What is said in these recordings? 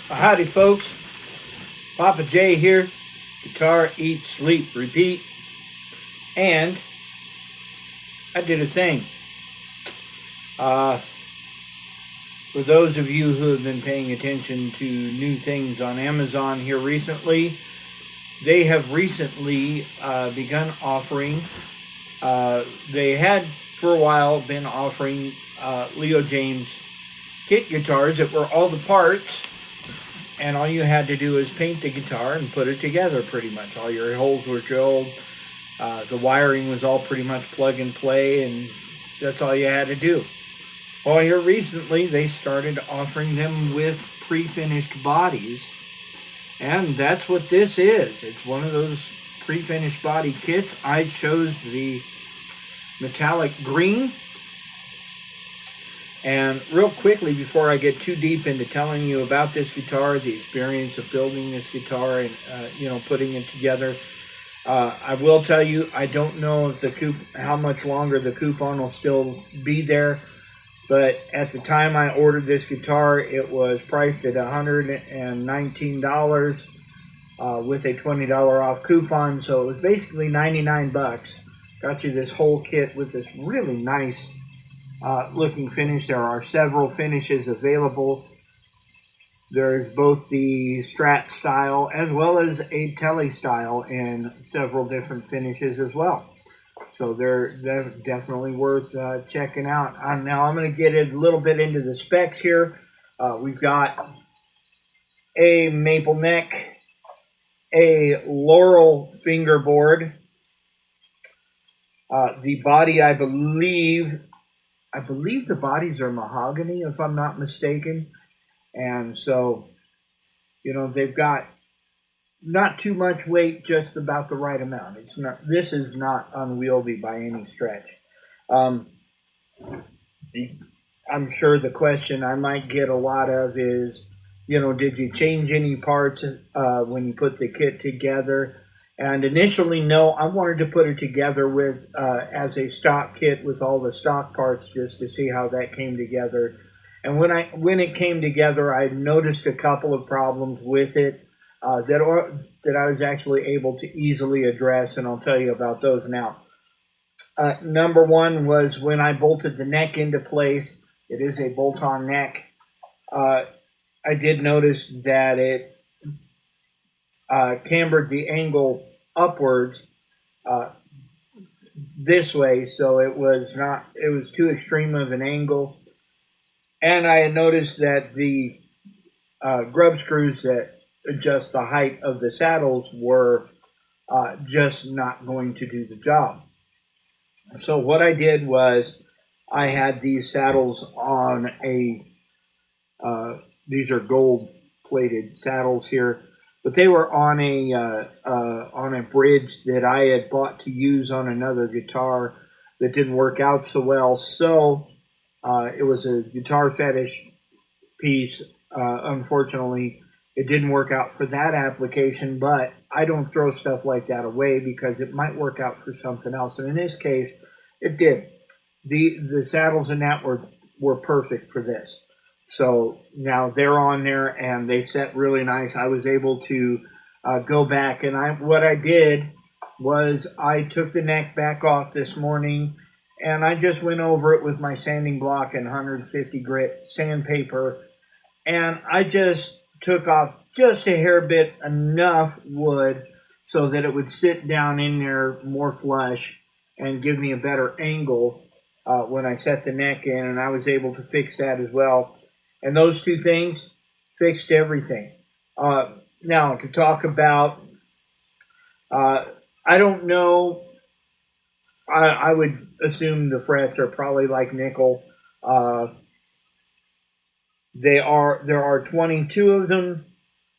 Howdy, folks. Papa J here. Guitar, eat, sleep, repeat. And I did a thing. Uh, for those of you who have been paying attention to new things on Amazon here recently, they have recently begun offering. They had for a while been offering Leo James kit guitars that were all the parts, and all you had to do is paint the guitar and put it together pretty much. All your holes were drilled, the wiring was all pretty much plug and play, and that's all you had to do. Well, here recently they started offering them with pre-finished bodies, and that's what this is. It's one of those pre-finished body kits. I chose the metallic green. And real quickly, before I get too deep into telling you about this guitar, the experience of building this guitar and putting it together, I will tell you I don't know if how much longer the coupon will still be there. But at the time I ordered this guitar, it was priced at $119 with a $20 off coupon. So it was basically 99 bucks. Got you this whole kit with this really nice looking finish. There are several finishes available. There's both the Strat style as well as a Tele style and several different finishes as well. So they're definitely worth checking out. Now I'm going to get a little bit into the specs here. We've got a maple neck, a laurel fingerboard. The body, I believe the bodies are mahogany, if I'm not mistaken. And so, they've got not too much weight, just about the right amount. This is not unwieldy by any stretch. I'm sure the question I might get a lot of is, did you change any parts when you put the kit together? And initially, no, I wanted to put it together with as a stock kit with all the stock parts just to see how that came together. And when it came together, I noticed a couple of problems with it that I was actually able to easily address, and I'll tell you about those now. Number one was when I bolted the neck into place. It is a bolt-on neck. I did notice that it cambered the angle upwards this way, so it was too extreme of an angle. And I had noticed that the grub screws that adjust the height of the saddles were just not going to do the job. So what I did was I had these saddles on these are gold plated saddles here, but they were on a bridge that I had bought to use on another guitar that didn't work out so well. So it was a Guitar Fetish piece. Unfortunately, it didn't work out for that application, but I don't throw stuff like that away because it might work out for something else. And in this case, it did. The saddles in that were perfect for this. So now they're on there and they set really nice. I was able to go back, and what I did was I took the neck back off this morning, and I just went over it with my sanding block and 150 grit sandpaper, and I just took off just a hair bit enough wood so that it would sit down in there more flush and give me a better angle when I set the neck in, and I was able to fix that as well. And those two things fixed everything. Now, to talk about, I don't know, I would assume the frets are probably like nickel. There are 22 of them.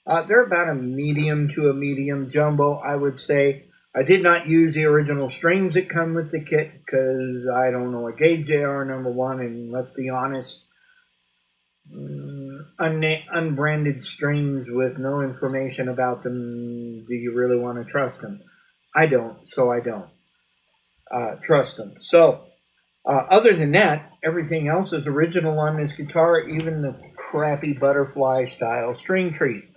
They're about a medium to a medium jumbo, I would say. I did not use the original strings that come with the kit because I don't know what gauge they are, number one, and let's be honest, unbranded strings with no information about them, do you really want to trust them? I don't, so I don't trust them. So Other than that, everything else is original on this guitar, even the crappy butterfly style string trees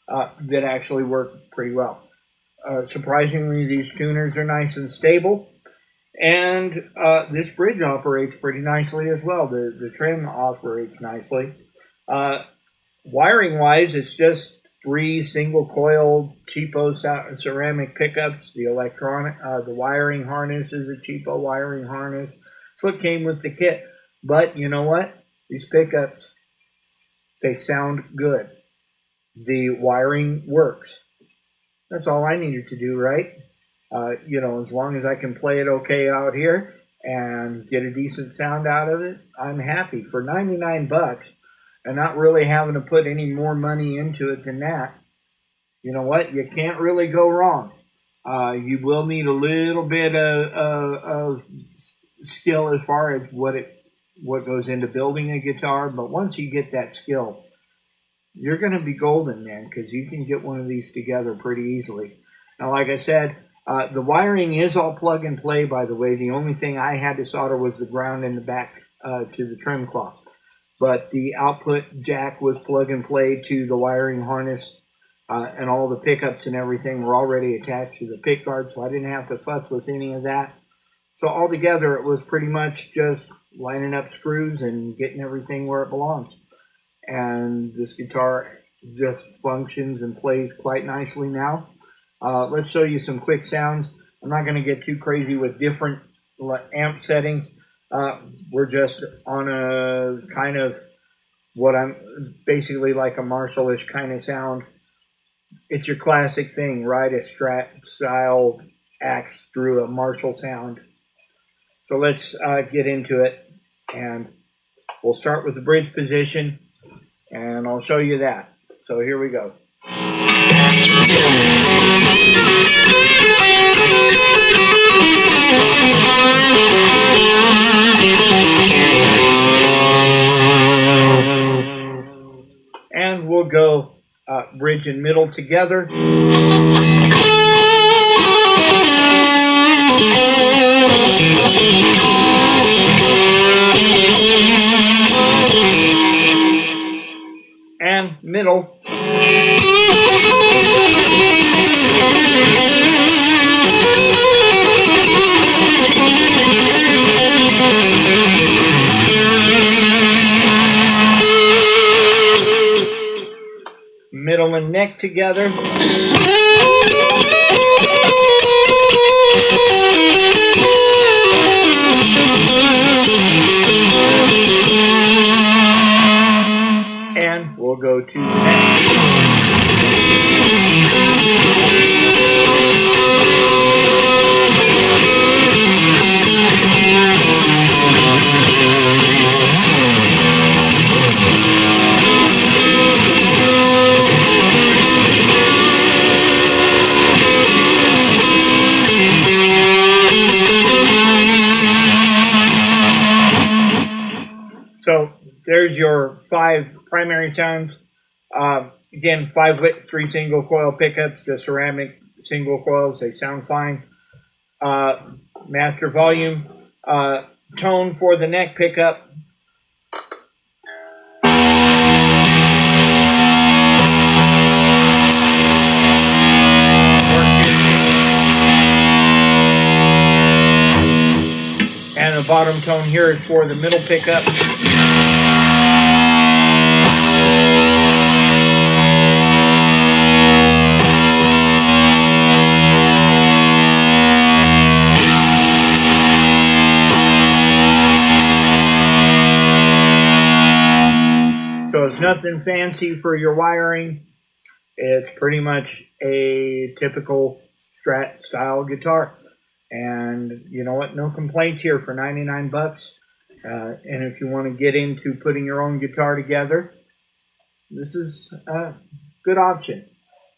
that actually work pretty well. Surprisingly, these tuners are nice and stable. And this bridge operates pretty nicely as well. The trim operates nicely. Wiring wise, it's just 3 single coil cheapo ceramic pickups. The wiring harness is a cheapo wiring harness. It's what came with the kit. But you know what? These pickups, they sound good. The wiring works. That's all I needed to do, right? As long as I can play it okay out here and get a decent sound out of it, I'm happy. For 99 bucks and not really having to put any more money into it than that, you know what? You can't really go wrong. You will need a little bit of skill as far as what goes into building a guitar, but once you get that skill, you're going to be golden, man, because you can get one of these together pretty easily. Now, like I said, the wiring is all plug and play, by the way. The only thing I had to solder was the ground in the back to the trim cloth. But the output jack was plug and play to the wiring harness, and all the pickups and everything were already attached to the pick guard, so I didn't have to futz with any of that. So altogether, it was pretty much just lining up screws and getting everything where it belongs. And this guitar just functions and plays quite nicely now. Let's show you some quick sounds. I'm not going to get too crazy with different amp settings. We're just on a kind of what I'm basically like a Marshall-ish kind of sound. It's your classic thing, right? A Strat style axe through a Marshall sound. So let's get into it, and we'll start with the bridge position, and I'll show you that. So here we go. And we'll go bridge and middle together. And middle. Middle and neck together. And we'll go to the neck. So there's your 5 primary sounds. Again, 5 3 single coil pickups, the ceramic single coils. They sound fine. Master volume, tone for the neck pickup. And the bottom tone here is for the middle pickup. So it's nothing fancy for your wiring. It's pretty much a typical Strat style guitar. And you know what? No complaints here for 99 bucks. And if you want to get into putting your own guitar together, this is a good option.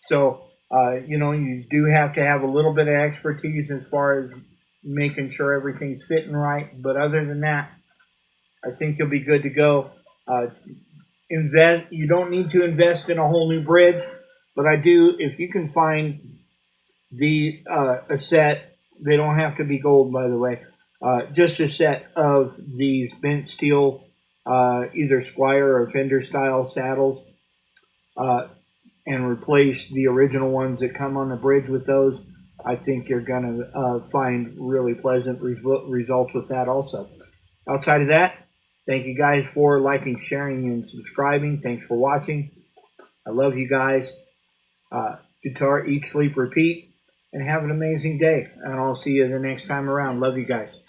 So, you do have to have a little bit of expertise as far as making sure everything's fitting right. But other than that, I think you'll be good to go. You don't need to invest in a whole new bridge, but if you can find a set. They don't have to be gold, by the way. just a set of these bent steel, either Squire or Fender style saddles, and replace the original ones that come on the bridge with those, I think you're going to find really pleasant results with that also. Outside of that, thank you guys for liking, sharing, and subscribing. Thanks for watching. I love you guys. Guitar, eat, sleep, repeat, and have an amazing day. And I'll see you the next time around. Love you guys.